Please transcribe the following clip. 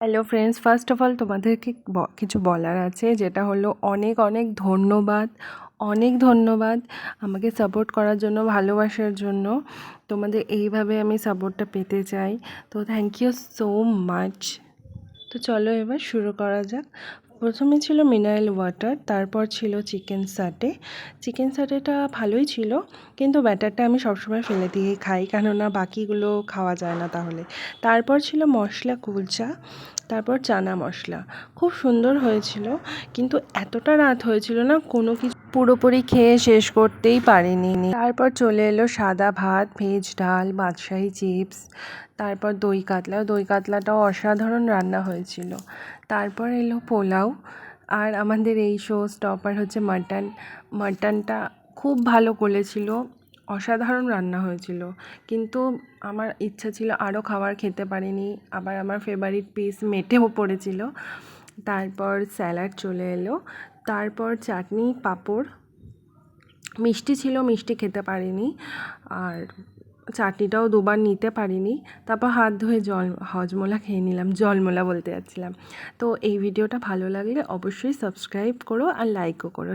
Hello friends, first of all তোমাদেরকে কিছু বলার আছে, যেটা হলো অনেক অনেক ধন্যবাদ। অনেক ধন্যবাদ আমাকে সাপোর্ট করার জন্য, ভালোবাসার জন্য। তোমাদের এইভাবে আমি সাপোর্টটা পেতে চাই, তো থ্যাংক ইউ সো মাচ। তো চলো এবার শুরু করা যাক। প্রথমে ছিল মিনারেল ওয়াটার, তারপর ছিল চিকেন সাটে। চিকেন সাটেটা ভালোই ছিল, কিন্তু ব্যাটারটা আমি সবসময় ফেলে দিয়ে খাই, কেননা বাকিগুলো খাওয়া যায় না তাহলে। তারপর ছিল মশলা কুলচা, তারপর চানা মশলা। খুব সুন্দর হয়েছিল, কিন্তু এতটা রাত হয়েছিল না, কোনো কিছু পুরোপুরি খেয়ে শেষ করতেই পারিনি। তারপর চলে এলো সাদা ভাত, ভেজ ডাল, বাদশাহি চিপস, তারপর দই কাতলা। দই কাতলাটাও অসাধারণ রান্না হয়েছিল। তারপর এলো পোলাও, আর আমাদের এই শো স্টপার হচ্ছে মাটন। মাটনটা খুব ভালো করেছিল, অসাধারণ রান্না হয়েছিল। কিন্তু আমার ইচ্ছা ছিল আরও খাবার, খেতে পারিনি। আবার আমার ফেভারিট পিস মেটেও পড়েছিল। তারপর স্যালাড চলে এলো, তারপর চাটনি, পাঁপড়, মিষ্টি ছিল, মিষ্টি খেতে পারিনি, আর চাটনিটাও দুবার নিতে পারিনি। তারপর হাত ধুয়ে হজমোলা খেয়ে নিলাম, জলমোলা বলতে যাচ্ছিলাম। তো এই ভিডিওটা ভালো লাগলে অবশ্যই সাবস্ক্রাইব করো আর লাইকও করো।